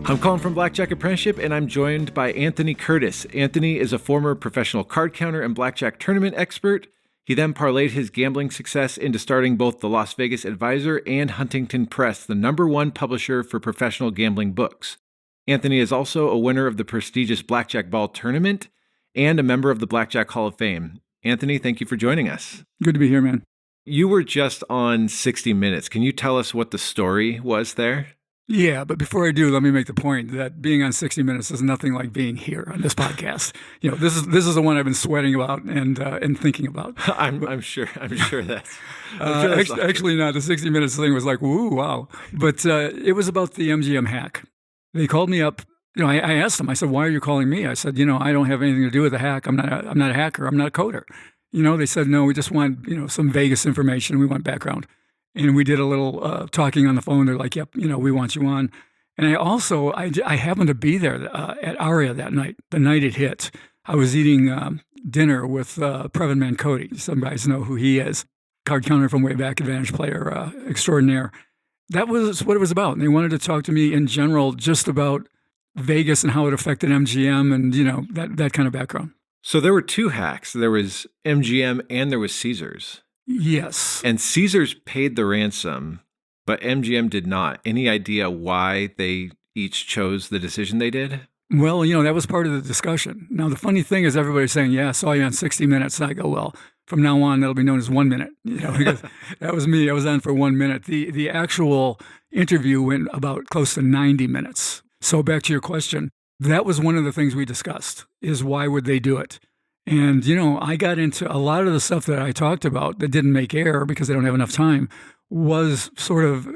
I'm Colin from Blackjack Apprenticeship, and I'm joined by Anthony Curtis. Anthony is a former professional card counter and blackjack tournament expert. He then parlayed his gambling success into starting both the Las Vegas Advisor and Huntington Press, the #1 publisher for professional gambling books. Anthony is also a winner of the prestigious Blackjack Ball tournament and a member of the Blackjack Hall of Fame. Anthony, thank you for joining us. Good to be here, man. You were just on 60 Minutes. Can you tell us what the story was there? Yeah, but before I do, let me make the point that being on 60 Minutes is nothing like being here on this podcast. You know, this is the one I've been sweating about and thinking about. I'm sure that's actually not. The 60 Minutes thing was like, woo, wow. But it was about the MGM hack. They called me up. You know, I asked them. I said, "Why are you calling me?" I said, "You know, I don't have anything to do with the hack. I'm not a hacker. I'm not a coder." You know, they said, "No, we just want some Vegas information. We want background." And we did a little talking on the phone. They're like, "Yep, we want you on." And I happened to be there at Aria that night. The night it hit, I was eating dinner with Previn Mancote. Some guys know who he is. Card counter from way back, advantage player extraordinaire. That was what it was about. And they wanted to talk to me in general just about Vegas and how it affected MGM and, that kind of background. So there were two hacks. There was MGM and there was Caesars. Yes. And Caesars paid the ransom, but MGM did not. Any idea why they each chose the decision they did? Well, that was part of the discussion. Now, the funny thing is everybody's saying, yeah, I saw you on 60 Minutes. And I go, well, from now on, that'll be known as 1 minute. Because that was me. I was on for 1 minute. The actual interview went about close to 90 minutes. So back to your question, that was one of the things we discussed, is why would they do it? And, I got into a lot of the stuff that I talked about that didn't make air because they don't have enough time was sort of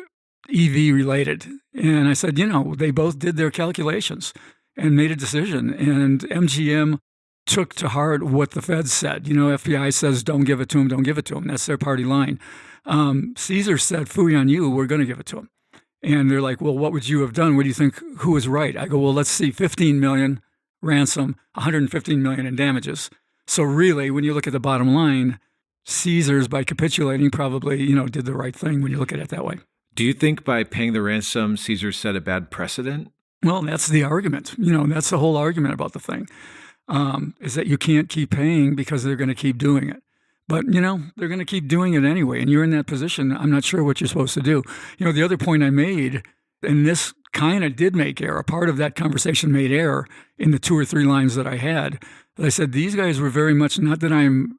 EV related. And I said, they both did their calculations and made a decision. And MGM took to heart what the feds said. FBI says, don't give it to them, don't give it to them. That's their party line. Caesar said, phooey on you, we're going to give it to them. And they're like, well, what would you have done? What do you think, who was right? I go, well, let's see, 15 million ransom, 115 million in damages. So really, when you look at the bottom line, Caesars, by capitulating, probably, did the right thing when you look at it that way. Do you think by paying the ransom, Caesars set a bad precedent? Well, that's the argument. That's the whole argument about the thing, is that you can't keep paying because they're going to keep doing it. But, they're going to keep doing it anyway. And you're in that position. I'm not sure what you're supposed to do. The other point I made, and this kind of did make air, a part of that conversation made air in the 2 or 3 lines that I had. I said, these guys were very much, not that I'm,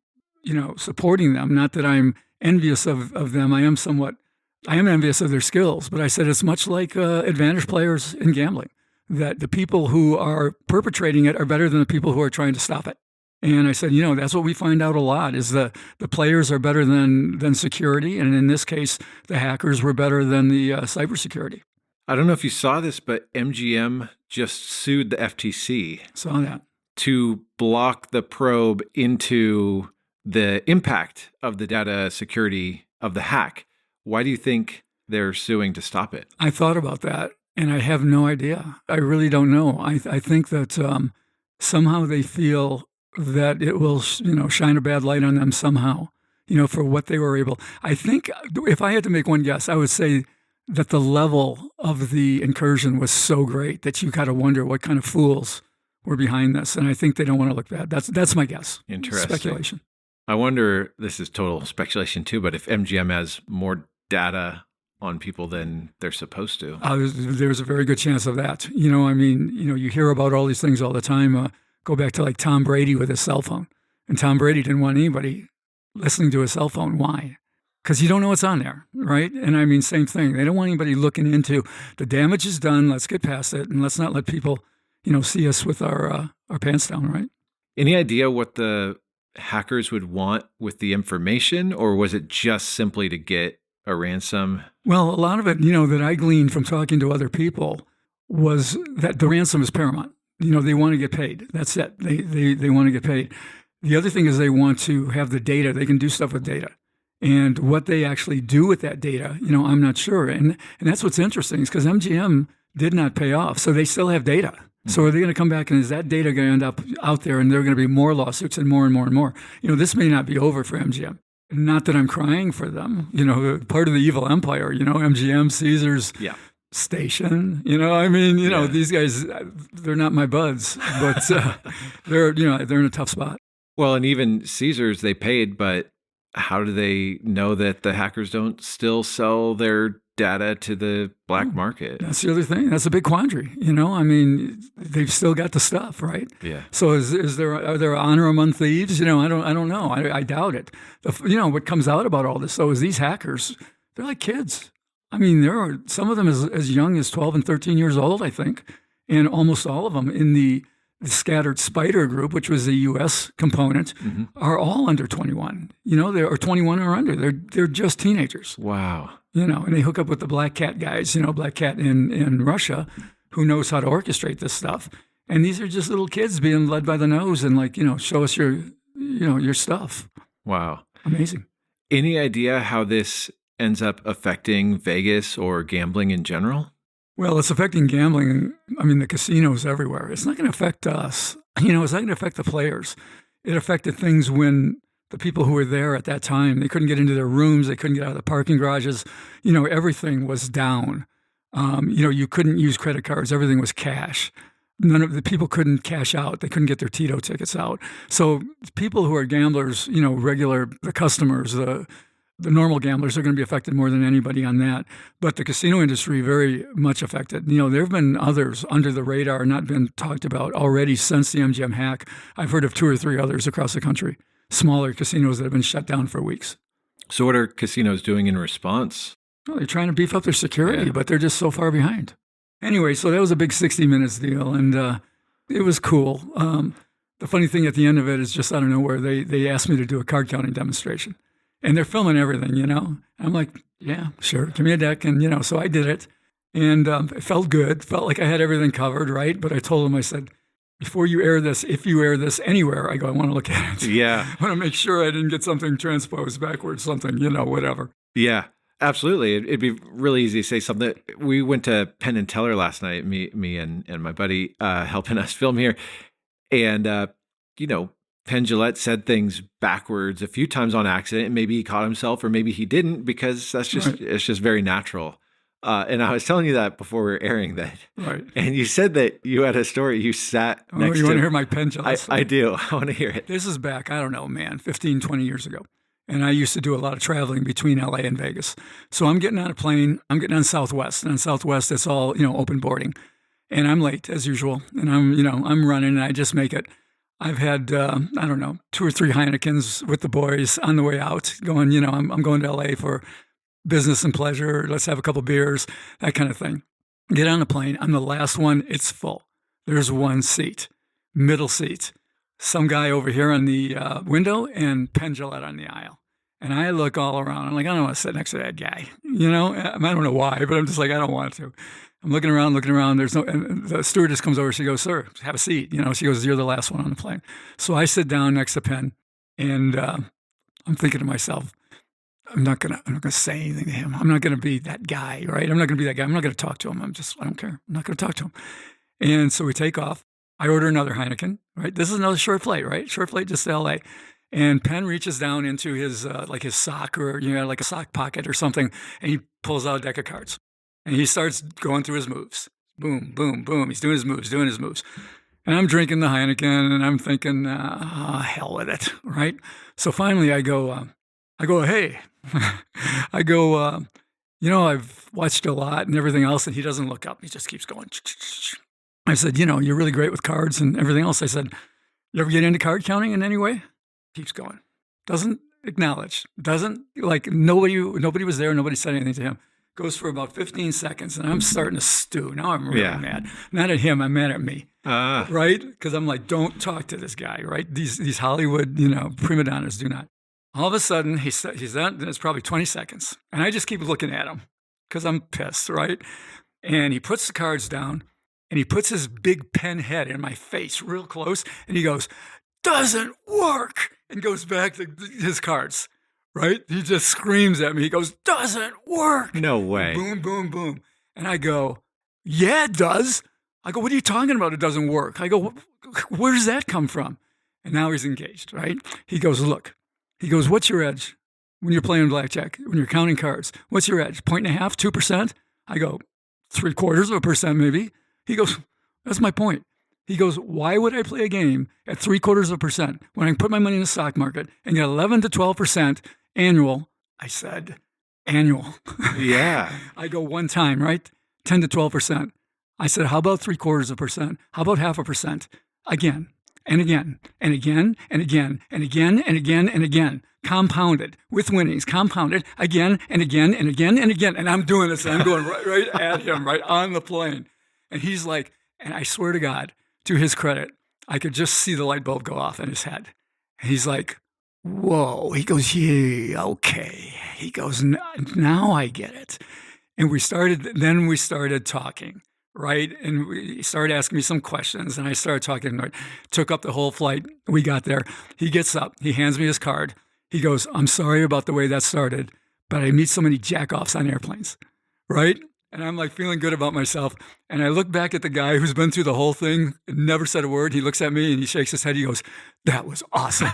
supporting them, not that I'm envious of them. I am envious of their skills, but I said, it's much like advantage players in gambling, that the people who are perpetrating it are better than the people who are trying to stop it. And I said, that's what we find out a lot is the players are better than security. And in this case, the hackers were better than the cybersecurity. I don't know if you saw this, but MGM just sued the FTC. Saw that. To block the probe into the impact of the data security of the hack. Why do you think they're suing to stop it? I thought about that, and I have no idea. I really don't know. I think that somehow they feel that it will, shine a bad light on them somehow, for what they were able. I think if I had to make one guess, I would say that the level of the incursion was so great that you got to wonder what kind of fools were behind this. And I think they don't want to look bad. That's my guess. Interesting. Speculation. I wonder, this is total speculation too, but if MGM has more data on people than they're supposed to. There's a very good chance of that. You hear about all these things all the time. Go back to like Tom Brady with his cell phone. And Tom Brady didn't want anybody listening to his cell phone. Why? Because you don't know what's on there, right? And same thing. They don't want anybody looking into the damage is done. Let's get past it. And let's not let people, see us with our pants down, right? Any idea what the hackers would want with the information, or was it just simply to get a ransom? Well, a lot of it, that I gleaned from talking to other people was that the ransom is paramount. They want to get paid. That's it. They want to get paid. The other thing is they want to have the data. They can do stuff with data. And what they actually do with that data, I'm not sure. And that's what's interesting is because MGM did not pay off. So they still have data. So are they going to come back and is that data going to end up out there and there are going to be more lawsuits and more and more and more? This may not be over for MGM. Not that I'm crying for them, part of the evil empire, MGM, Caesars, Yeah. station, I mean, these guys, they're not my buds, but they're in a tough spot. Well, and even Caesars, they paid, but how do they know that the hackers don't still sell their data to the black market? That's the other thing. That's a big quandary. I mean, they've still got the stuff, right? Yeah. So are there honor among thieves? I don't know. I doubt it. What comes out about all this though is these hackers, they're like kids. I mean, there are some of them as young as 12 and 13 years old, I think, and almost all of them in the scattered spider group, which was the U.S. component, are all under 21. They're 21 or under. They're just teenagers. Wow. And they hook up with the Black Cat guys, Black Cat in Russia, who knows how to orchestrate this stuff. And these are just little kids being led by the nose and show us your stuff. Wow. Amazing. Any idea how this ends up affecting Vegas or gambling in general? Well, it's affecting gambling. I mean, the casinos everywhere. It's not going to affect us. It's not going to affect the players. It affected things when the people who were there at that time, they couldn't get into their rooms. They couldn't get out of the parking garages. Everything was down. You couldn't use credit cards. Everything was cash. None of the people couldn't cash out. They couldn't get their Tito tickets out. So people who are gamblers, the customers, the normal gamblers are going to be affected more than anybody on that. But the casino industry, very much affected. There have been others under the radar, not been talked about already since the MGM hack. I've heard of 2 or 3 others across the country, smaller casinos that have been shut down for weeks. So what are casinos doing in response? Well, they're trying to beef up their security, but they're just so far behind. Anyway, so that was a big 60 Minutes deal, and it was cool. The funny thing at the end of it is just out of nowhere, they asked me to do a card counting demonstration. And they're filming everything, I'm like, yeah, sure. Give me a deck. And, so I did it. And it felt good. Felt like I had everything covered, right? But I told them, I said, before you air this, if you air this anywhere, I want to look at it. Yeah. I want to make sure I didn't get something transposed backwards, something, whatever. Yeah, absolutely. It'd be really easy to say something. We went to Penn and Teller last night, me and my buddy helping us film here. And, Penn Jillette said things backwards a few times on accident, and maybe he caught himself or maybe he didn't, because that's just, It's just very natural. And I was telling you that before we were airing that. Right. And you said that you had a story. You sat next to... You want to hear my Penn Jillette? I do. I want to hear it. This is back, I don't know, man, 15, 20 years ago. And I used to do a lot of traveling between LA and Vegas. So I'm getting on a plane. I'm getting on Southwest. And on Southwest, it's all, open boarding. And I'm late, as usual. And I'm running, and I just make it. I've had, 2 or 3 Heinekens with the boys on the way out, going, I'm going to LA for business and pleasure. Let's have a couple beers, that kind of thing. Get on the plane. I'm the last one. It's full. There's 1 seat, middle seat. Some guy over here on the window and Penn Jillette on the aisle. And I look all around. I'm like, I don't want to sit next to that guy. I don't know why, but I'm just like, I don't want to. I'm looking around. There's no, and the stewardess comes over. She goes, sir, have a seat. She goes, you're the last one on the plane. So I sit down next to Penn, and I'm thinking to myself, I'm not gonna say anything to him. I'm not gonna be that guy, right? I'm not gonna be that guy. I'm not gonna talk to him. I don't care. I'm not gonna talk to him. And so we take off. I order another Heineken, right? This is another short flight, right? Short flight just to LA. And Penn reaches down into his his sock, or like a sock pocket or something, and he pulls out a deck of cards. And he starts going through his moves. Boom, boom, boom. He's doing his moves. And I'm drinking the Heineken, and I'm thinking, hell with it, right? So finally I go, hey. I go, I've watched a lot and everything else, and he doesn't look up. He just keeps going. I said, you're really great with cards and everything else. I said, you ever get into card counting in any way? Keeps going. Doesn't acknowledge. Doesn't, nobody was there. Nobody said anything to him. Goes for about 15 seconds, and I'm starting to stew. Now I'm really mad. Not at him, I'm mad at me. Right? Because I'm like, don't talk to this guy, right? These Hollywood, prima donnas do not. All of a sudden, he's done, it's probably 20 seconds. And I just keep looking at him because I'm pissed, right? And he puts the cards down, and he puts his big pen head in my face real close, and he goes, doesn't work, and goes back to his cards. Right? He just screams at me. He goes, doesn't work. No way. Boom, boom, boom. And I go, yeah, it does. I go, what are you talking about? It doesn't work. I go, where does that come from? And now he's engaged, right? He goes, look. He goes, what's your edge? when you're playing blackjack, when you're counting cards, what's your edge? 1.5%, 2%? I go, 0.75% maybe. He goes, that's my point. He goes, why would I play a game at 0.75% when I can put my money in the stock market and get 11 to 12% annual? I said, annual. Yeah. I go one time, right? 10 to 12%. I said, how about 0.75%? How about 0.5%? Again, and again, and again, and again, and again, and again, and again. Compounded with winnings, compounded again, and again, and again, and again. And I'm doing this, and I'm going right at him, right on the plane. And he's like, and I swear to God, to his credit, I could just see the light bulb go off in his head. And he's like, whoa. He goes, yeah, okay. He goes, now I get it. And we started talking, right? And he started asking me some questions, and I started talking. Right? Took up the whole flight. We got there. He gets up. He hands me his card. He goes, I'm sorry about the way that started, but I meet so many jack-offs on airplanes, right? And I'm like feeling good about myself. And I look back at the guy who's been through the whole thing, never said a word. He looks at me and he shakes his head. He goes, that was awesome.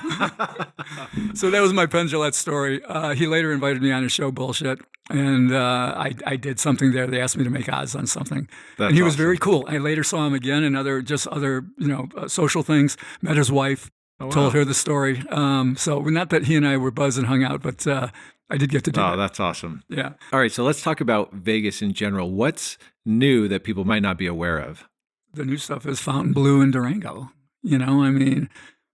So that was my Penn Jillette story. He later invited me on his show, Bullshit. And I did something there. They asked me to make odds on something. And he was very cool. I later saw him again in other social things, met his wife, told her the story. So not that he and I were buzzed and hung out, but I did get to do that. Oh, that's awesome. Yeah. All right, so let's talk about Vegas in general. What's new that people might not be aware of? The new stuff is Fontainebleau and Durango. I mean,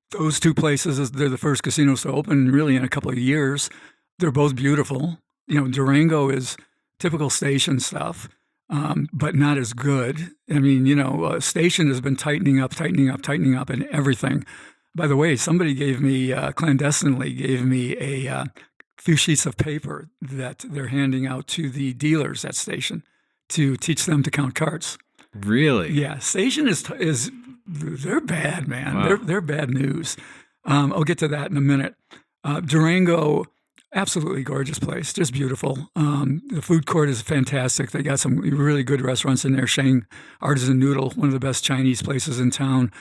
those two places, they're the first casinos to open really in a couple of years. They're both beautiful. Durango is typical station stuff, but not as good. I mean, station has been tightening up and everything. By the way, somebody clandestinely gave me a few sheets of paper that they're handing out to the dealers at station to teach them to count cards. Really? Yeah. Station is they're bad, man. Wow. They're bad news. I'll get to that in a minute. Durango, absolutely gorgeous place, just beautiful. The food court is fantastic. They got some really good restaurants in there. Shang Artisan Noodle, one of the best Chinese places in town.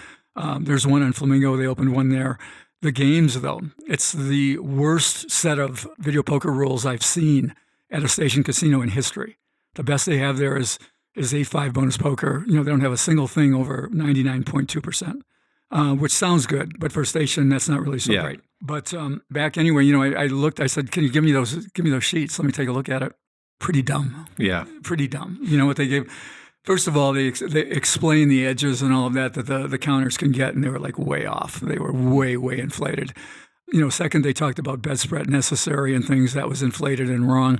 There's one in Flamingo. They opened one there. The games, though, it's the worst set of video poker rules I've seen at a station casino in history. The best they have there is 8-5 bonus poker. They don't have a single thing over 99.2%, which sounds good, but for a station, that's not really so great. But back anyway, I looked. I said, "Can you give me those sheets? Let me take a look at it." Pretty dumb. Yeah, pretty dumb. You know what they gave? First of all, they explain the edges and all of that the counters can get, and they were like way off. They were way, way inflated. Second, they talked about bedspread necessary and things that was inflated and wrong.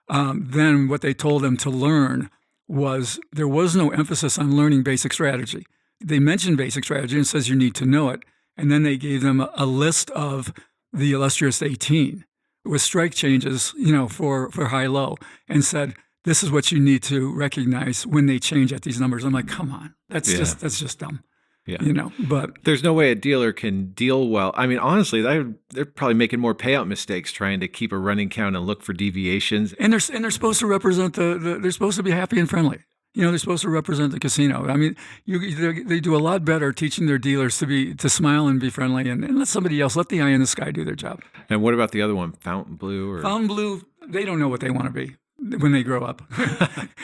Then what they told them to learn was there was no emphasis on learning basic strategy. They mentioned basic strategy and says you need to know it. And then they gave them a list of the illustrious 18 with strike changes, for high-low, and said, this is what you need to recognize when they change at these numbers. I'm like, come on, that's just dumb. Yeah. But there's no way a dealer can deal well. I mean, honestly, they're probably making more payout mistakes trying to keep a running count and look for deviations. And they're supposed to represent they're supposed to be happy and friendly. They're supposed to represent the casino. I mean, they do a lot better teaching their dealers to smile and be friendly and let somebody else, let the eye in the sky do their job. And what about the other one, Fontainebleau? Fontainebleau, they don't know what they want to be when they grow up.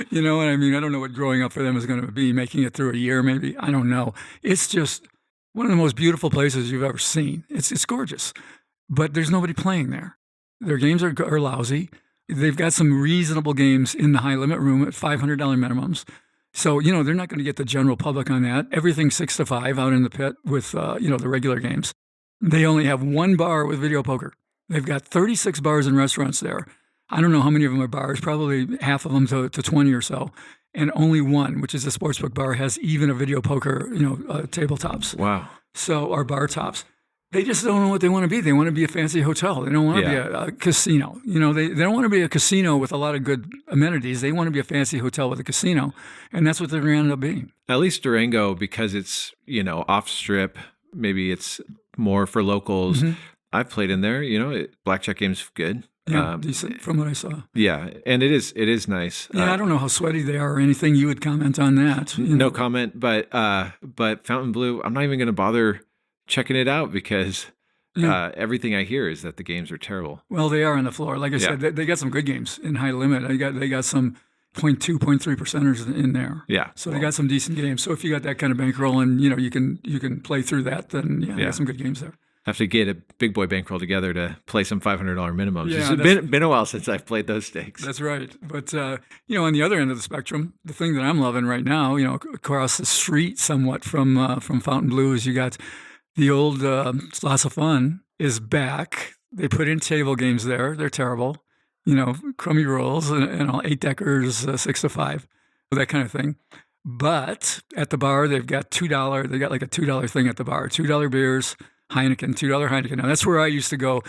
You know what I mean? I don't know what growing up for them is going to be, making it through a year maybe. I don't know. It's just one of the most beautiful places you've ever seen. It's gorgeous, but there's nobody playing there. Their games are lousy. They've got some reasonable games in the high limit room at $500 minimums. So, they're not going to get the general public on that. Everything's 6 to 5 out in the pit with, the regular games. They only have one bar with video poker. They've got 36 bars and restaurants there. I don't know how many of them are bars, probably half of them to 20 or so. And only one, which is a sportsbook bar, has even a video poker, tabletops. Wow. So, or bar tops. They just don't know what they want to be. They want to be a fancy hotel. They don't want to be a casino. They don't want to be a casino with a lot of good amenities. They want to be a fancy hotel with a casino. And that's what they're going to end up being. At least Durango, because it's, off strip, maybe it's more for locals. Mm-hmm. I've played in there, blackjack game's good. Yeah, decent from what I saw. Yeah, and it is nice. Yeah, I don't know how sweaty they are or anything. You would comment on that. No comment, but Fontainebleau, I'm not even going to bother checking it out because Yeah. Everything I hear is that the games are terrible. Well, they are on the floor. Like I said, they got some good games in high limit. They got some 0.2, 0.3 percenters in there. Yeah. So they got some decent games. So if you got that kind of bankroll and you can play through that, then they got some good games there. Have to get a big boy bankroll together to play some $500 minimums. Yeah, It's been a while since I've played those stakes. That's right. But, on the other end of the spectrum, the thing that I'm loving right now, across the street somewhat from Fontainebleau is you got the old Slots of Fun is back. They put in table games there. They're terrible. Crummy rolls and all 8-deckers, 6 to 5, that kind of thing. But at the bar, they've got $2. They got like a $2 thing at the bar. $2 beers. Heineken, $2 Heineken. Now, that's where I used to go.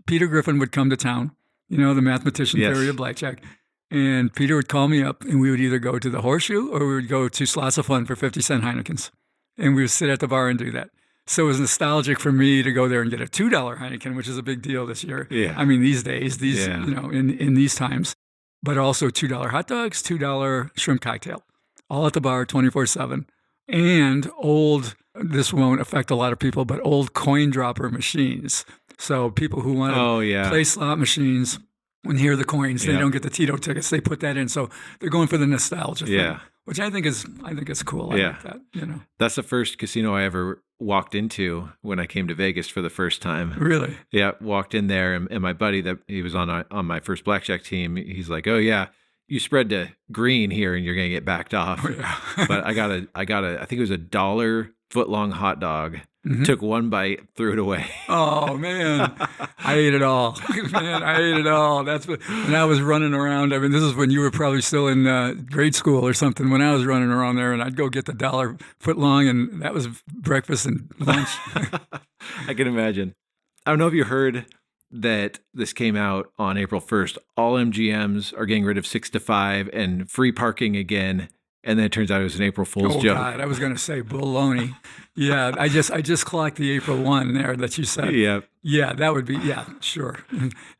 Peter Griffin would come to town, the mathematician theory of blackjack. And Peter would call me up, and we would either go to the Horseshoe or we would go to Slots of Fun for 50-cent Heinekens. And we would sit at the bar and do that. So it was nostalgic for me to go there and get a $2 Heineken, which is a big deal this year. Yeah. I mean, these days, in these times. But also $2 hot dogs, $2 shrimp cocktail, all at the bar 24/7. And this won't affect a lot of people, but old coin dropper machines. So people who want to play slot machines, when they hear the coins, they don't get the Tito tickets. They put that in. So they're going for the nostalgia thing, which I think is cool. I like that. That's the first casino I ever walked into when I came to Vegas for the first time. Really? Yeah, walked in there, and my buddy that he was on my first blackjack team, he's like, "Oh yeah, you spread to green here and you're going to get backed off." Oh, yeah. But I got I think it was $1 foot-long hot dog. Mm-hmm. Took one bite, threw it away. Oh, man. I ate it all. Man, I ate it all. That's when I was running around. I mean, this is when you were probably still in grade school or something, when I was running around there, and I'd go get the $1 foot-long, and that was breakfast and lunch. I can imagine. I don't know if you heard that this came out on April 1st. All MGMs are getting rid of 6 to 5 and free parking again. And then it turns out it was an April Fool's joke. Oh, God, I was going to say baloney. Yeah, I just clocked the April 1 there that you said. Yeah. Yeah, that would be, sure.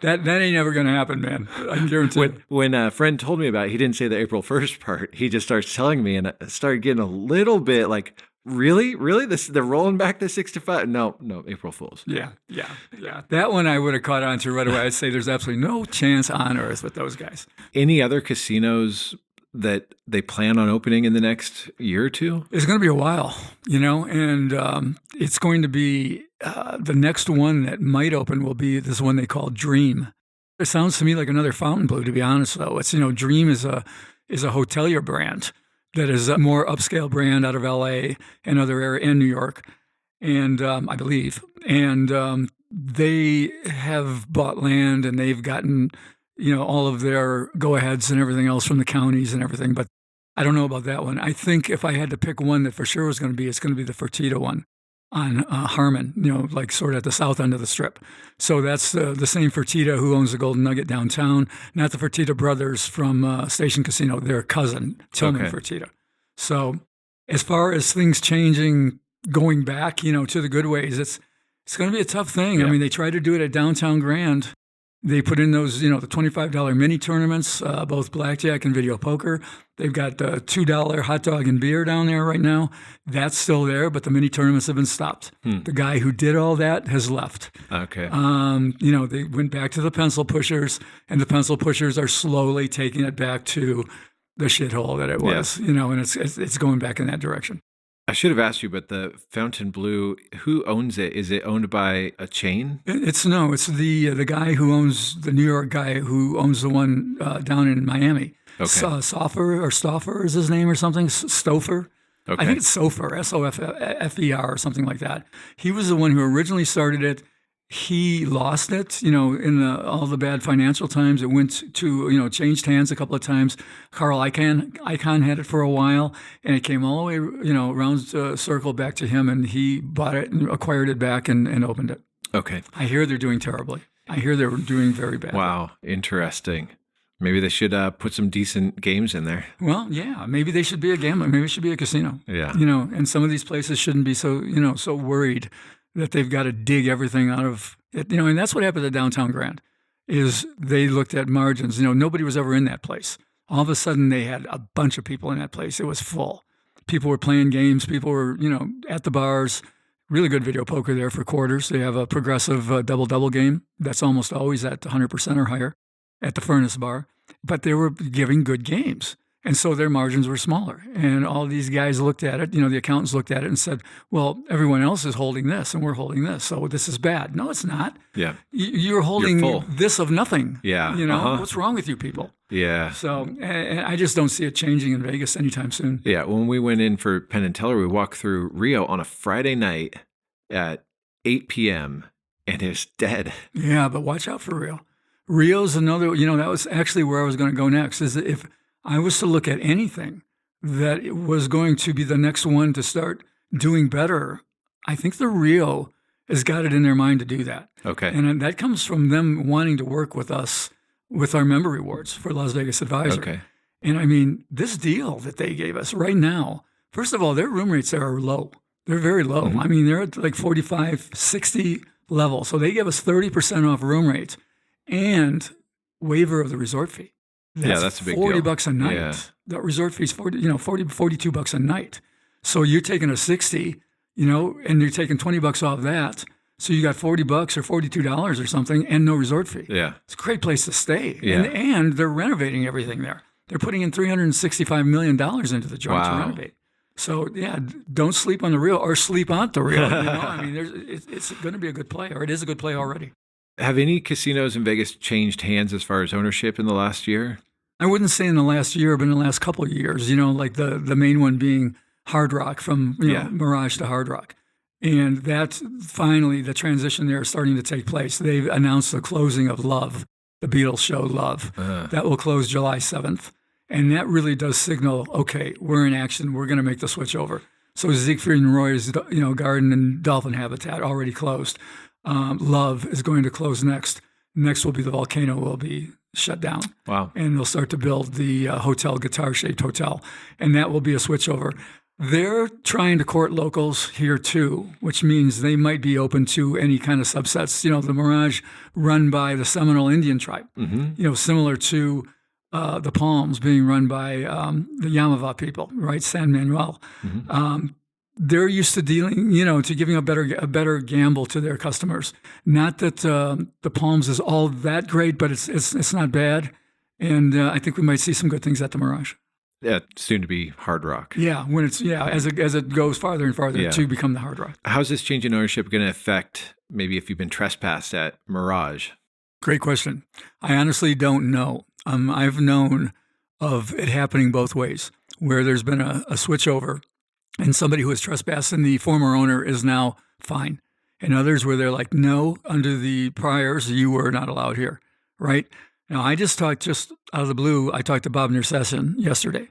That ain't never going to happen, man. I can guarantee it. When a friend told me about it, he didn't say the April 1st part. He just starts telling me, and I started getting a little bit like, Really? They're rolling back the 6 to 5? No, April Fools. Yeah. That one I would have caught on to right away. I'd say there's absolutely no chance on earth with those guys. Any other casinos that they plan on opening in the next year or two? It's going to be a while, and it's going to be the next one that might open will be this one they call Dream. It sounds to me like another Fontainebleau, to be honest, though. It's, Dream is a hotelier brand that is a more upscale brand out of LA and other area in New York, and I believe. And they have bought land and they've gotten all of their go-aheads and everything else from the counties and everything. But I don't know about that one. I think if I had to pick one that for sure was going to be, it's going to be the Fertitta one on Harmon, like sort of at the south end of the strip. So that's the same Fertitta who owns the Golden Nugget downtown, not the Fertitta brothers from Station Casino, their cousin, Tillman Fertitta. So as far as things changing, going back, to the good ways, it's going to be a tough thing. Yeah. I mean, they tried to do it at Downtown Grand. They put in those, the $25 mini tournaments, both blackjack and video poker. They've got $2 hot dog and beer down there right now. That's still there, but the mini tournaments have been stopped. The guy who did all that has left. Okay. They went back to the pencil pushers, and the pencil pushers are slowly taking it back to the shithole that it was, and it's going back in that direction. I should have asked you, but the Fontainebleau, who owns it? Is it owned by a chain? It's the guy who owns, the New York guy who owns the one down in Miami. Okay. Stoffer is his name or something? Stouffer? Okay. I think it's Sofer, Soffer or something like that. He was the one who originally started it. He lost it, in all the bad financial times. It went to, changed hands a couple of times. Carl Icahn had it for a while, and it came all the way, around circle back to him, and he bought it and acquired it back and opened it. Okay. I hear they're doing terribly. I hear they're doing very bad. Wow, interesting. Maybe they should put some decent games in there. Well, yeah, maybe they should be a gambler. Maybe it should be a casino. Yeah. And some of these places shouldn't be so, so worried that they've got to dig everything out of it. And that's what happened at Downtown Grand, is they looked at margins. Nobody was ever in that place. All of a sudden, they had a bunch of people in that place. It was full. People were playing games. People were, at the bars. really good video poker there for quarters. They have a progressive double-double game that's almost always at 100% or higher at the Furnace Bar. But they were giving good games. And so their margins were smaller. And all these guys looked at it, the accountants looked at it and said, well, everyone else is holding this and we're holding this. So this is bad. No, it's not. Yeah. You're holding this of nothing. Yeah. What's wrong with you people? Yeah. So and I just don't see it changing in Vegas anytime soon. Yeah. When we went in for Penn and Teller, we walked through Rio on a Friday night at 8 p.m. and it's dead. Yeah, but watch out for Rio. Rio's another, that was actually where I was going to go next, is that if I was to look at anything that it was going to be the next one to start doing better, I think the Rio has got it in their mind to do that. Okay. And that comes from them wanting to work with us with our member rewards for Las Vegas Advisor. Okay. And I mean, this deal that they gave us right now, first of all, their room rates there are low. They're very low. Mm-hmm. I mean, they're at like 45, 60 level. So they give us 30% off room rates and waiver of the resort fee. That's a big deal. deal. $40 a night. Yeah. That resort fee is $42 a night. So you're taking a 60, and you're taking $20 off that. So you got $40 or $42 or something and no resort fee. Yeah. It's a great place to stay. Yeah. And they're renovating everything there. They're putting in $365 million into the joint to renovate. So, don't sleep on the Rio or sleep on the Rio. I mean, it's going to be a good play, or it is a good play already. Have any casinos in Vegas changed hands as far as ownership in the last year? I wouldn't say in the last year, but in the last couple of years, like the main one being Hard Rock from Mirage to Hard Rock. And that finally, the transition there is starting to take place. They've announced the closing of Love, the Beatles show Love. That will close July 7th. And that really does signal, okay, we're in action. We're going to make the switch over. So Siegfried and Roy's, Garden and Dolphin Habitat already closed. Love is going to close next. Next will be the Volcano will be shut down. Wow. And they'll start to build the hotel, guitar-shaped hotel. And that will be a switchover. They're trying to court locals here too, which means they might be open to any kind of subsets. The Mirage run by the Seminole Indian tribe, similar to the Palms being run by the Yamava people, right? San Manuel. They're used to dealing, to giving a better gamble to their customers. Not that the Palms is all that great, but it's not bad. And I think we might see some good things at the Mirage. Yeah, soon to be Hard Rock. Yeah, when it's as it goes farther and farther to become the Hard Rock. How's this change in ownership going to affect maybe if you've been trespassed at Mirage? Great question. I honestly don't know. I've known of it happening both ways, where there's been a switchover and somebody who was trespassed and the former owner is now fine. And others where they're like, no, under the priors, you were not allowed here, right? Now, I just out of the blue, I talked to Bob Nersession yesterday,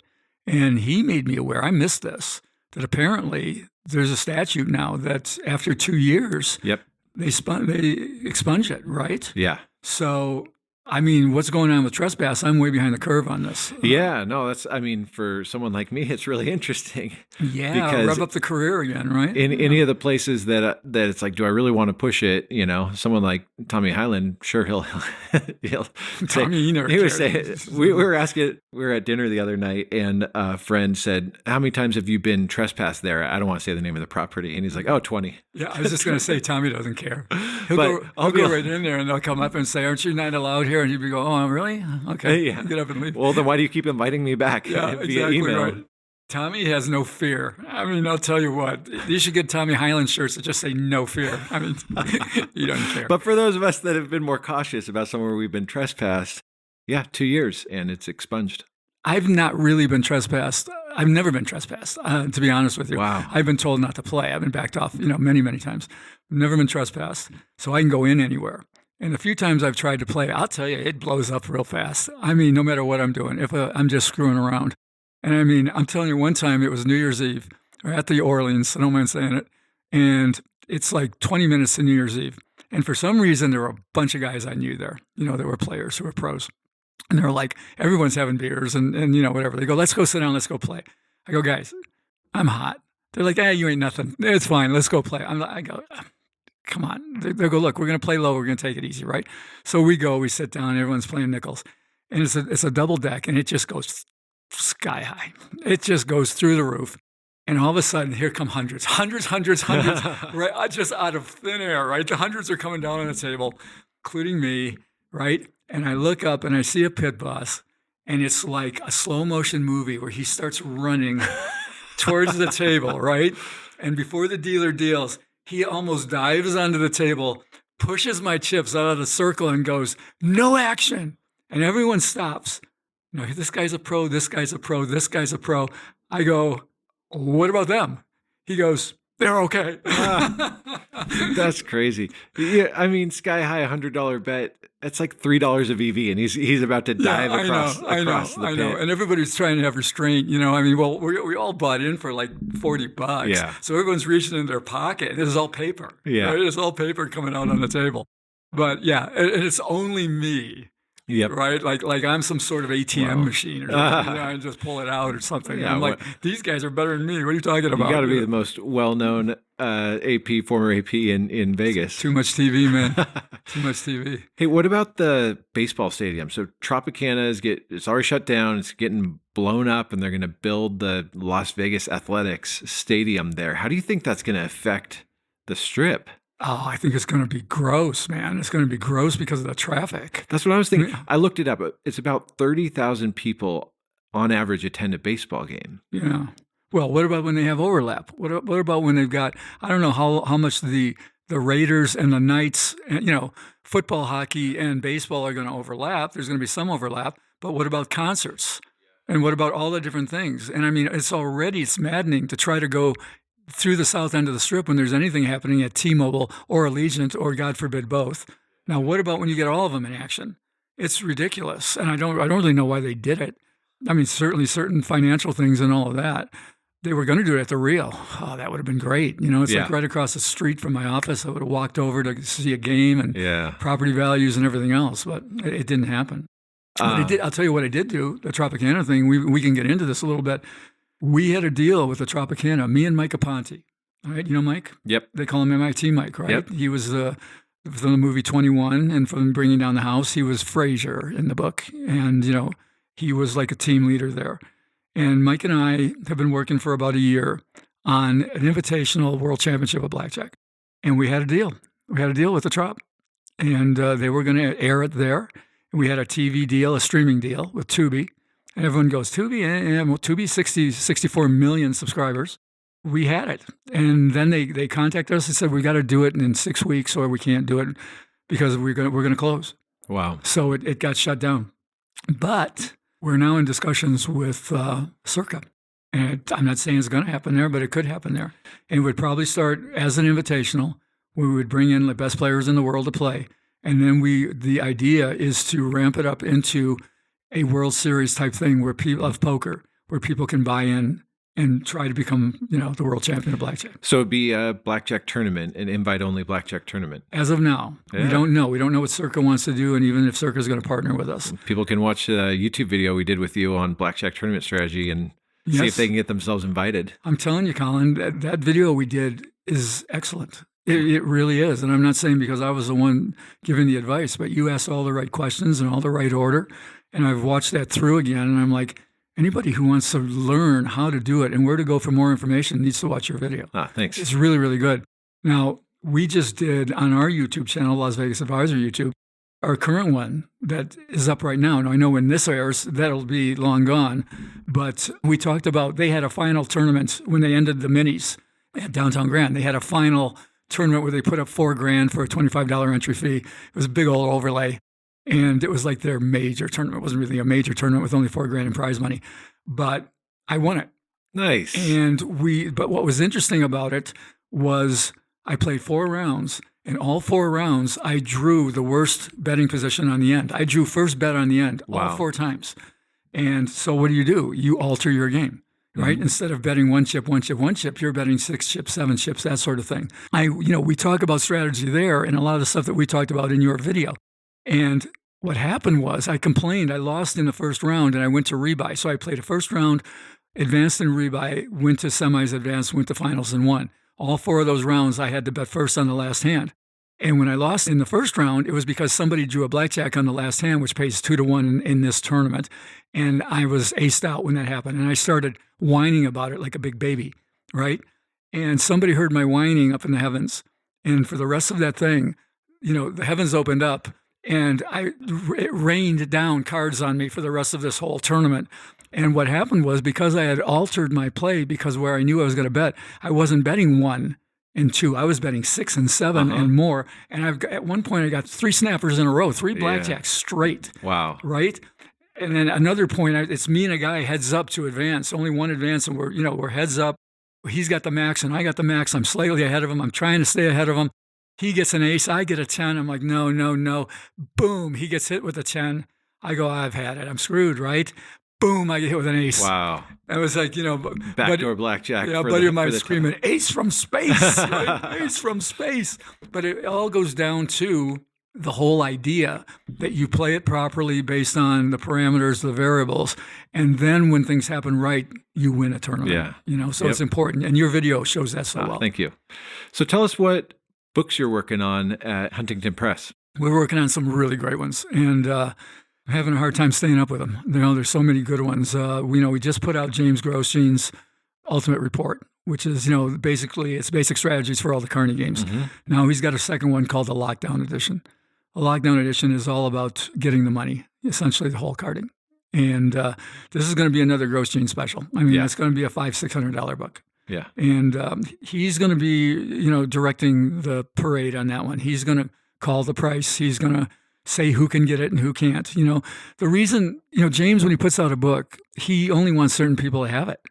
and he made me aware, I missed this, that apparently there's a statute now that after 2 years, they expunge it, right? Yeah. So, I mean, what's going on with trespass? I'm way behind the curve on this. Yeah, no, for someone like me, it's really interesting. Yeah, because rev up the career again, right? In any of the places that it's like, do I really want to push it? Someone like Tommy Highland, sure he'll say, he would say, we were at dinner the other night and a friend said, how many times have you been trespassed there? I don't want to say the name of the property. And he's like, 20. Yeah, I was just going to say, Tommy doesn't care. He'll go right in there and they'll come up and say, aren't you not allowed here? And you'd be going, oh, really? Okay, get up and leave. Well, then why do you keep inviting me back via exactly email? Right. Tommy has no fear. I mean, I'll tell you what, you should get Tommy Highland shirts that just say no fear. I mean, you don't care. But for those of us that have been more cautious about somewhere we've been trespassed, 2 years and it's expunged. I've not really been trespassed. I've never been trespassed, to be honest with you. Wow. I've been told not to play. I've been backed off, many, many times. Never been trespassed, so I can go in anywhere. And a few times I've tried to play, I'll tell you, it blows up real fast. I mean, no matter what I'm doing, if I'm just screwing around. And I mean, I'm telling you, one time it was New Year's Eve. We're at the Orleans, I don't mind saying it. And it's like 20 minutes to New Year's Eve. And for some reason, there were a bunch of guys I knew there, that were players who were pros. And they were like, everyone's having beers and whatever. They go, let's go sit down, let's go play. I go, guys, I'm hot. They're like, you ain't nothing. It's fine, let's go play. I go, come on. They go, look, we're going to play low. We're going to take it easy, right? So we go, we sit down, everyone's playing nickels. And it's a double deck, and it just goes sky high. It just goes through the roof. And all of a sudden, here come hundreds, right? Just out of thin air, right? The hundreds are coming down on the table, including me, right? And I look up and I see a pit boss, and it's like a slow motion movie where he starts running towards the table, right? And before the dealer deals, he almost dives onto the table, pushes my chips out of the circle and goes, "No action." And everyone stops. You know, this guy's a pro, this guy's a pro, this guy's a pro. I go, "What about them?" He goes, "They're okay." That's crazy. Yeah, I mean, sky high $100 bet. That's like $3 of EV, and he's about to dive across the pit. I know. And everybody's trying to have restraint. You know, I mean, well, we all bought in for like $40. Yeah. So everyone's reaching in their pocket. This is all paper. Yeah. Right? It's all paper coming out on the table. But yeah, and it's only me. Yep. Right? Like I'm some sort of ATM machine or something. You know, and just pull it out or something. Yeah, I'm like, these guys are better than me. What are you talking about? You got to be the most well-known former AP in Vegas. Too much TV, man. Too much TV. Hey, what about the baseball stadium? So Tropicana it's already shut down. It's getting blown up, and they're going to build the Las Vegas Athletics Stadium there. How do you think that's going to affect the Strip? Oh, I think it's going to be gross, man. It's going to be gross because of the traffic. That's what I was thinking. I looked it up. It's about 30,000 people on average attend a baseball game. Yeah. Well, what about when they have overlap? What about when they've got, I don't know how much the Raiders and the Knights, you know, football, hockey, and baseball are going to overlap. There's going to be some overlap. But what about concerts? And what about all the different things? And I mean, it's maddening to try to go through the south end of the Strip when there's anything happening at T-Mobile or Allegiant or, God forbid, both. Now, what about when you get all of them in action? It's ridiculous, and I don't really know why they did it. I mean, certainly certain financial things and all of that. They were going to do it at the Rio. Oh, that would have been great. You know, it's like right across the street from my office. I would have walked over to see a game and property values and everything else, but it didn't happen. But I'll tell you what I did do, the Tropicana thing. We can get into this a little bit. We had a deal with the Tropicana, me and Mike Aponte. All right, you know Mike? Yep. They call him MIT Mike, right? Yep. He was from the movie 21 and from Bringing Down the House. He was Frasier in the book. And, you know, he was like a team leader there. And Mike and I have been working for about a year on an invitational world championship of blackjack. And we had a deal. We had a deal with the Trop. And they were going to air it there. And we had a TV deal, a streaming deal with Tubi. And everyone goes, Tubi? Well, Tubi, 64 million subscribers. We had it. And then they contacted us and said, we got to do it in 6 weeks or we can't do it because we're going to close. Wow. So it got shut down. But we're now in discussions with Circa. And I'm not saying it's going to happen there, but it could happen there. And it would probably start as an invitational. We would bring in the best players in the world to play. And then the idea is to ramp it up into a World Series type thing where people can buy in and try to become, you know, the world champion of blackjack. So it'd be a blackjack tournament, an invite-only blackjack tournament. As of now, we don't know. We don't know what Circa wants to do, and even if Circa is going to partner with us. People can watch a YouTube video we did with you on blackjack tournament strategy and see if they can get themselves invited. I'm telling you, Colin, that video we did is excellent. It really is. And I'm not saying because I was the one giving the advice, but you asked all the right questions in all the right order. And I've watched that through again, and I'm like, anybody who wants to learn how to do it and where to go for more information needs to watch your video. Thanks. It's really, really good. Now, we just did on our YouTube channel, Las Vegas Advisor YouTube, our current one that is up right now. Now, I know when this airs, that'll be long gone. But we talked about they had a final tournament when they ended the minis at Downtown Grand. They had a final tournament where they put up $4,000 for a $25 entry fee. It was a big old overlay. And it was like their major tournament. It wasn't really a major tournament with only $4,000 in prize money, but I won it. Nice. But what was interesting about it was I played 4 rounds, and all 4 rounds I drew the worst betting position on the end. I drew first bet on the end all 4 times. And so what do? You alter your game, right? Mm-hmm. Instead of betting 1 chip, you're betting 6 chips, 7 chips, that sort of thing. We talk about strategy there and a lot of the stuff that we talked about in your video. And what happened was I complained. I lost in the first round and I went to rebuy. So I played a first round, advanced in rebuy, went to semis, advanced, went to finals and won. All 4 of those rounds I had to bet first on the last hand. And when I lost in the first round, it was because somebody drew a blackjack on the last hand, which pays 2-1 in this tournament. And I was aced out when that happened. And I started whining about it like a big baby. right? And somebody heard my whining up in the heavens. And for the rest of that thing, the heavens opened up and it rained down cards on me for the rest of this whole tournament. And what happened was, because I had altered my play, because where I knew I was going to bet, I wasn't betting 1 and 2. I was betting 6 and 7 and more. And at one point, I got 3 snappers in a row, 3 blackjacks straight. Wow. Right? And then another point, it's me and a guy heads up to advance, only one advance, and we're heads up. He's got the max and I got the max. I'm slightly ahead of him. I'm trying to stay ahead of him. He gets an ace. I get a 10. I'm like, no. Boom. He gets hit with a 10. I go, I've had it. I'm screwed, right? Boom, I get hit with an ace. Wow. I was like, backdoor blackjack. Yeah, buddy of mine screaming, ace from space, right? Ace from space. But it all goes down to the whole idea that you play it properly based on the parameters, the variables, and then when things happen right, you win a tournament. Yeah. So it's important. And your video shows that so well. Thank you. So tell us what books you're working on at Huntington Press. We're working on some really great ones. And I'm having a hard time staying up with them. There's so many good ones. We just put out James Grosjean's Ultimate Report, which is, basically it's basic strategies for all the Carney games. Mm-hmm. Now he's got a second one called the Lockdown Edition. A Lockdown Edition is all about getting the money, essentially the whole carding. And this is going to be another Grosjean special. I mean, it's going to be a $500-$600 book. Yeah. And he's going to be, directing the parade on that one. He's going to call the price. He's going to say who can get it and who can't. The reason, James, when he puts out a book, he only wants certain people to have it.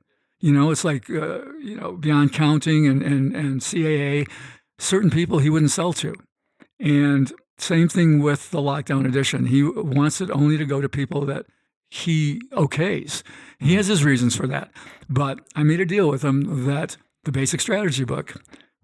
It's like, beyond counting and CAA, certain people he wouldn't sell to. And same thing with the Lockdown Edition. He wants it only to go to people that he okays. He has his reasons for that. But I made a deal with him that the basic strategy book,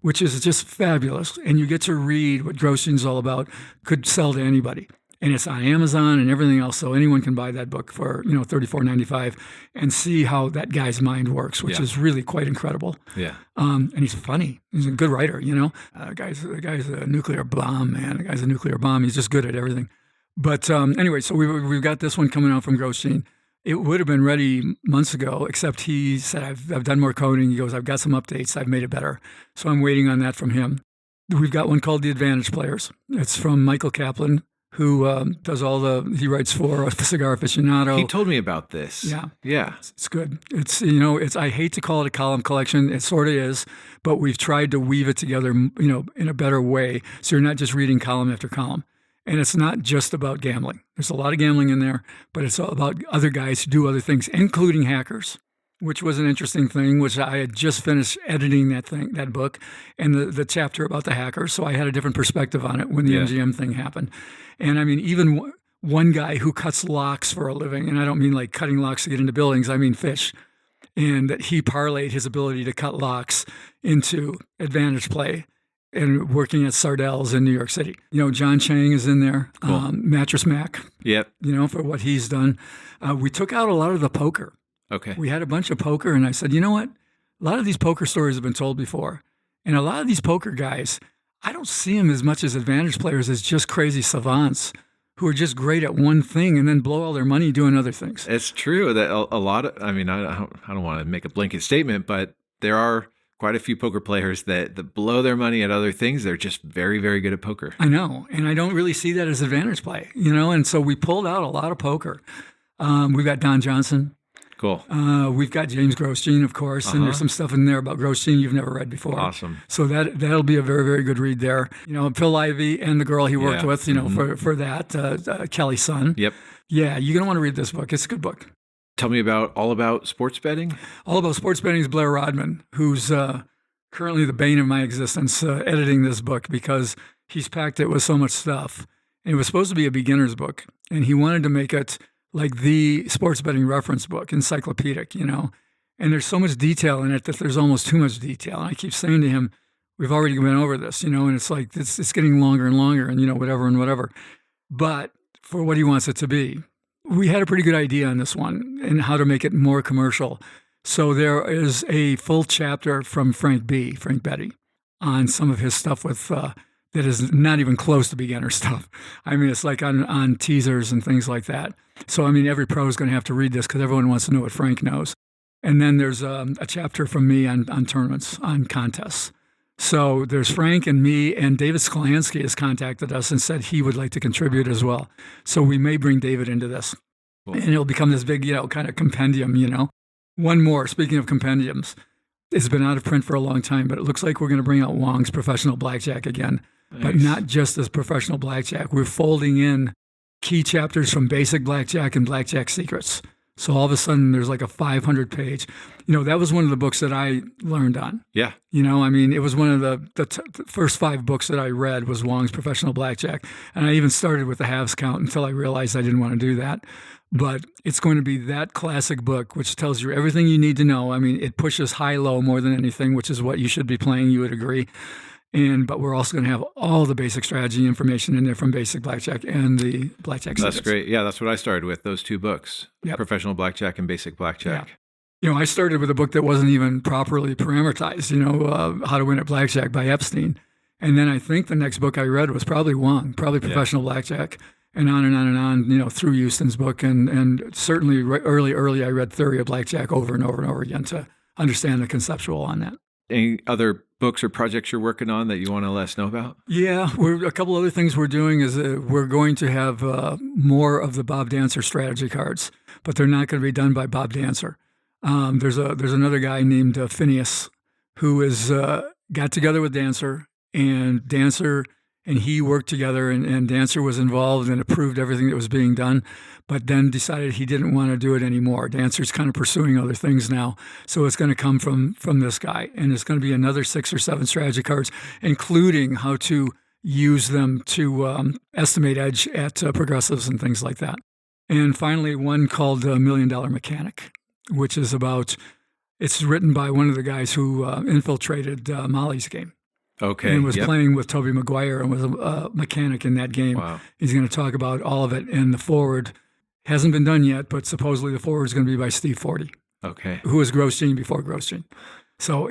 which is just fabulous, and you get to read what Grosjean's all about, could sell to anybody. And it's on Amazon and everything else, so anyone can buy that book for $34.95 and see how that guy's mind works, which is really quite incredible. Yeah. And he's funny. He's a good writer, The guy's a nuclear bomb, man. The guy's a nuclear bomb. He's just good at everything. But anyway, so we've got this one coming out from Grosjean. It would have been ready months ago, except he said, I've done more coding. He goes, I've got some updates. I've made it better. So I'm waiting on that from him. We've got one called The Advantage Players. It's from Michael Kaplan, who he writes for Cigar Aficionado. He told me about this. Yeah. It's good. It's I hate to call it a column collection. It sort of is, but we've tried to weave it together, in a better way. So you're not just reading column after column. And it's not just about gambling. There's a lot of gambling in there, but it's all about other guys who do other things, including hackers, which was an interesting thing, which I had just finished editing that book, and the chapter about the hackers. So I had a different perspective on it when the MGM thing happened. And I mean, even one guy who cuts locks for a living, and I don't mean like cutting locks to get into buildings, I mean fish. And he parlayed his ability to cut locks into advantage play and working at Sardell's in New York City. John Chang is in there, cool. Mattress Mac, for what he's done. We took out a lot of the poker. Okay. We had a bunch of poker, and I said, you know what? A lot of these poker stories have been told before. And a lot of these poker guys, I don't see them as much as advantage players as just crazy savants who are just great at one thing and then blow all their money doing other things. It's true that a lot of, I don't want to make a blanket statement, but there are quite a few poker players that blow their money at other things. They're just very, very good at poker. I know. And I don't really see that as advantage play, and so we pulled out a lot of poker. We've got Don Johnson. Cool. We've got James Grosjean, of course, and there's some stuff in there about Grosjean you've never read before. Awesome. So that'll be a very, very good read there. Phil Ivey and the girl he worked with, for that, Kelly's son. Yep. Yeah, you're going to want to read this book. It's a good book. Tell me all about sports betting. All About Sports Betting is Blair Rodman, who's currently the bane of my existence, editing this book because he's packed it with so much stuff. And it was supposed to be a beginner's book, and he wanted to make it like the sports betting reference book, encyclopedic, and there's so much detail in it that there's almost too much detail. And I keep saying to him, we've already been over this, and it's like, it's getting longer and longer and, whatever. But for what he wants it to be, we had a pretty good idea on this one and how to make it more commercial. So there is a full chapter from Frank Betty, on some of his stuff with that is not even close to beginner stuff. I mean, it's like on teasers and things like that. So, I mean, every pro is going to have to read this because everyone wants to know what Frank knows. And then there's a chapter from me on tournaments, on contests. So there's Frank and me, and David Skolansky has contacted us and said he would like to contribute as well. So we may bring David into this. Cool. And it'll become this big, kind of compendium, One more, speaking of compendiums, it's been out of print for a long time, but it looks like we're going to bring out Wong's Professional Blackjack again. Nice. But not just as Professional Blackjack. We're folding in key chapters from Basic Blackjack and Blackjack Secrets. So all of a sudden, there's like a 500-page. That was one of the books that I learned on. Yeah. It was one of the first 5 books that I read was Wong's Professional Blackjack. And I even started with the halves count until I realized I didn't want to do that. But it's going to be that classic book, which tells you everything you need to know. It pushes high-low more than anything, which is what you should be playing, you would agree. But we're also going to have all the basic strategy information in there from Basic Blackjack and the Blackjack Secrets. That's great. Yeah, that's what I started with, those 2 books, yep. Professional Blackjack and Basic Blackjack. Yeah. I started with a book that wasn't even properly parameterized, How to Win at Blackjack by Epstein. And then I think the next book I read was probably Wong, probably Professional Blackjack, and on and on and on, through Houston's book. And certainly early I read Theory of Blackjack over and over and over again to understand the conceptual on that. Any other books or projects you're working on that you want to let us know about? Yeah, a couple other things we're doing is we're going to have more of the Bob Dancer strategy cards, but they're not going to be done by Bob Dancer. There's another guy named Phineas who is got together with Dancer, and Dancer and he worked together, and Dancer was involved and approved everything that was being done, but then decided he didn't want to do it anymore. Dancer's kind of pursuing other things now, so it's going to come from this guy, and it's going to be another 6 or 7 strategy cards, including how to use them to estimate edge at progressives and things like that. And finally, one called $1 Million Mechanic, which is it's written by one of the guys who infiltrated Molly's game. Okay. And was playing with Toby Maguire and was a mechanic in that game. Wow. He's going to talk about all of it. And the forward hasn't been done yet, but supposedly the forward is going to be by Steve Forty. Okay. Who was Grosjean before Grosjean. So,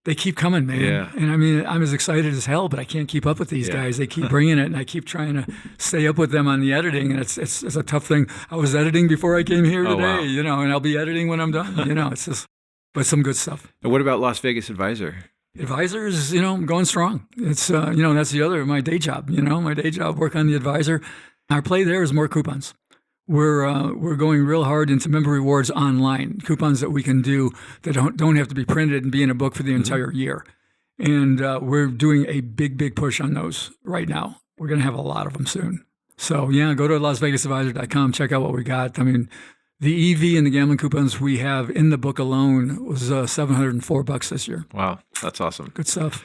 they keep coming, man. Yeah. And I'm as excited as hell, but I can't keep up with these guys. They keep bringing it, and I keep trying to stay up with them on the editing, and it's a tough thing. I was editing before I came here today, and I'll be editing when I'm done. It's just, but some good stuff. And what about Las Vegas Advisor? Advisor is, going strong. It's, that's the other, my day job, my day job, work on the Advisor. Our play there is more coupons. We're going real hard into member rewards online, coupons that we can do that don't have to be printed and be in a book for the entire year. And we're doing a big push on those right now. We're going to have a lot of them soon. So go to LasVegasAdvisor.com, check out what we got. The EV and the gambling coupons we have in the book alone was $704 this year. Wow, that's awesome. Good stuff.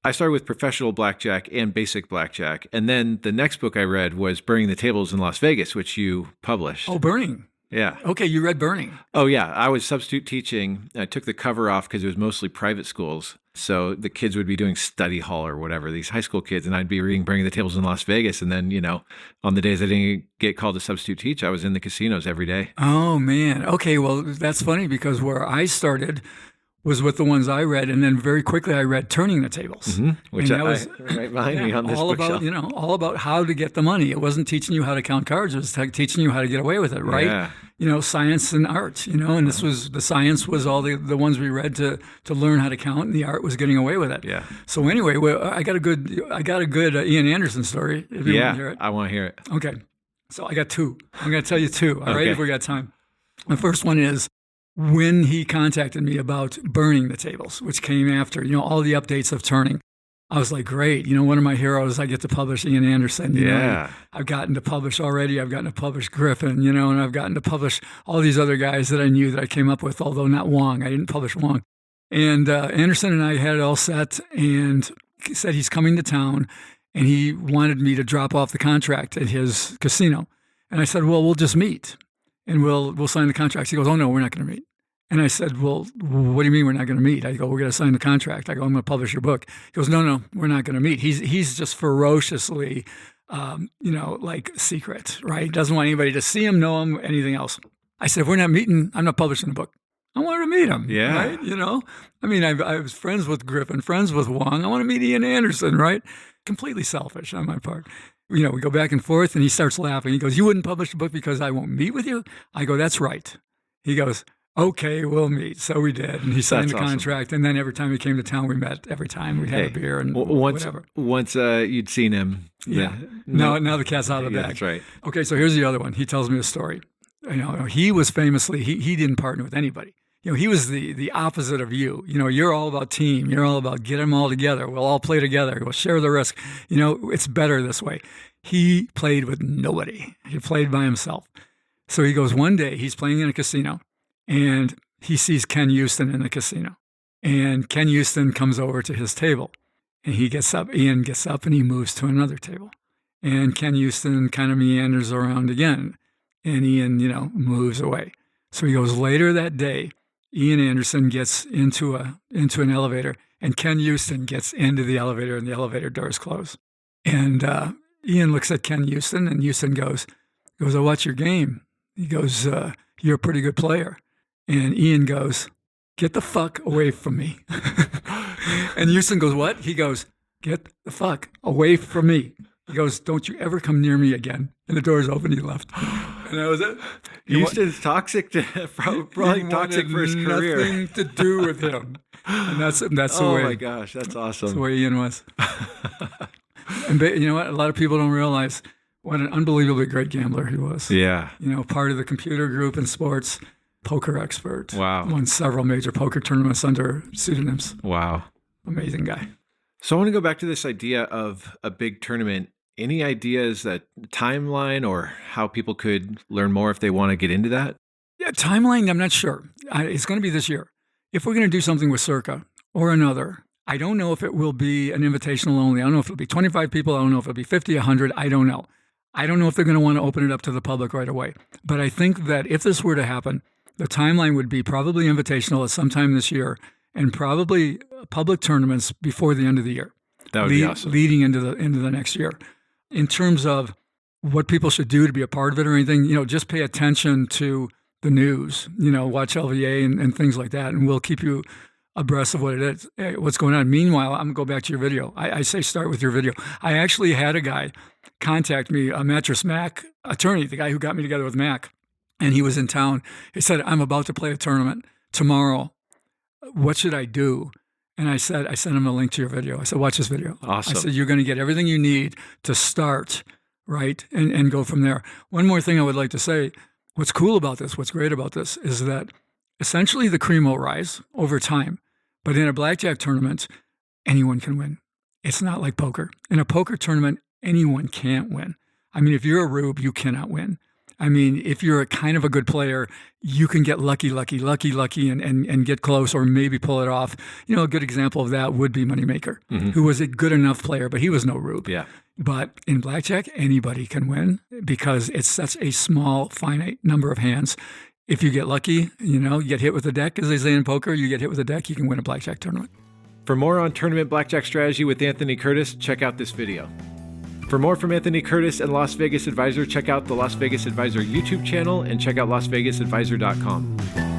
I started with Professional Blackjack and Basic Blackjack, and then the next book I read was Burning the Tables in Las Vegas, which you published. Oh, Burning. Yeah. Okay, you read Burning. Oh, yeah. I was substitute teaching. I took the cover off because it was mostly private schools. So the kids would be doing study hall or whatever, these high school kids, and I'd be reading Burning the Tables in Las Vegas. And then, on the days I didn't get called to substitute teach, I was in the casinos every day. Oh, man. Okay, well, that's funny because where I started was with the ones I read, and then very quickly I read Turning the Tables, which I was right behind me on this bookshelf. All about how to get the money. It wasn't teaching you how to count cards; it was teaching you how to get away with it, right? Yeah. Science and art. And this was the science was all the ones we read to learn how to count, and the art was getting away with it. Yeah. So anyway, I got a good Ian Anderson story. If you want to hear it. I want to hear it. Okay, so I got 2. I'm going to tell you 2. All right, if we got time. The first one is when he contacted me about Burning the Tables, which came after, all the updates of Turning. I was like, great. One of my heroes, I get to publish Ian Anderson. I've gotten to publish already. I've gotten to publish Griffin, and I've gotten to publish all these other guys that I knew that I came up with, although not Wong. I didn't publish Wong. And Anderson and I had it all set, and he said he's coming to town, and he wanted me to drop off the contract at his casino. And I said, well, we'll just meet. And we'll sign the contracts. He goes, oh, no, we're not going to meet. And I said, well, what do you mean we're not going to meet? I go, we're going to sign the contract. I go, I'm going to publish your book. He goes, no, we're not going to meet. He's just ferociously, secret, right? Doesn't want anybody to see him, know him, anything else. I said, if we're not meeting, I'm not publishing the book. I wanted to meet him, right? I was friends with Griffin, friends with Wong. I want to meet Ian Anderson, right? Completely selfish on my part. We go back and forth, and he starts laughing. He goes, you wouldn't publish the book because I won't meet with you? I go, that's right. He goes, okay, we'll meet. So we did. And he signed That's the awesome. contract. And then every time he came to town, we met every time. We'd have a beer and whatever. Once you'd seen him. Yeah. Now the cat's out of the bag. That's right. Okay, so here's the other one. He tells me a story. He was famously, he didn't partner with anybody. He was the opposite of you. You're all about team. You're all about get them all together. We'll all play together. We'll share the risk. It's better this way. He played with nobody. He played by himself. So he goes, one day he's playing in a casino and he sees Ken Houston in the casino. And Ken Houston comes over to his table and Ian gets up and he moves to another table. And Ken Houston kind of meanders around again. And Ian, moves away. So he goes, later that day, Ian Anderson gets into an elevator and Ken Houston gets into the elevator and the elevator doors close. And Ian looks at Ken Houston and Houston goes, I watch your game. He goes, you're a pretty good player. And Ian goes, get the fuck away from me. And Houston goes, what? He goes, get the fuck away from me. He goes, don't you ever come near me again. And the door's open, he left. And that was it. Houston's toxic, probably toxic for his career. Nothing to do with him. And that's the way. Oh my gosh, that's awesome. That's the way Ian was. And you know what? A lot of people don't realize what an unbelievably great gambler he was. Yeah. Part of the computer group in sports, poker expert. Wow. Won several major poker tournaments under pseudonyms. Wow. Amazing guy. So I want to go back to this idea of a big tournament. Any ideas, that timeline or how people could learn more if they want to get into that? Yeah, timeline, I'm not sure. It's going to be this year. If we're going to do something with Circa or another, I don't know if it will be an invitational only. I don't know if it'll be 25 people. I don't know if it'll be 50, 100. I don't know. I don't know if they're going to want to open it up to the public right away. But I think that if this were to happen, the timeline would be probably invitational at some time this year and probably public tournaments before the end of the year. That would be awesome. Leading into the next year. In terms of what people should do to be a part of it or anything, just pay attention to the news, watch LVA and things like that, and we'll keep you abreast of what it is, what's going on. Meanwhile, I'm going to go back to your video. I say start with your video. I actually had a guy contact me, a Mattress Mac attorney, the guy who got me together with Mac, and he was in town. He said, I'm about to play a tournament tomorrow. What should I do? And I sent him a link to your video. I said, watch this video. Awesome. I said, you're going to get everything you need to start, right? And go from there. One more thing I would like to say, what's cool about this, what's great about this is that essentially the cream will rise over time. But in a blackjack tournament, anyone can win. It's not like poker. In a poker tournament, anyone can't win. I mean, if you're a rube, you cannot win. I mean, if you're a kind of a good player, you can get lucky and get close or maybe pull it off. A good example of that would be Moneymaker, who was a good enough player, but he was no rube. Yeah. But in blackjack, anybody can win because it's such a small, finite number of hands. If you get lucky, you get hit with a deck, as they say in poker, you get hit with a deck, you can win a blackjack tournament. For more on tournament blackjack strategy with Anthony Curtis, check out this video. For more from Anthony Curtis and Las Vegas Advisor, check out the Las Vegas Advisor YouTube channel and check out LasVegasAdvisor.com.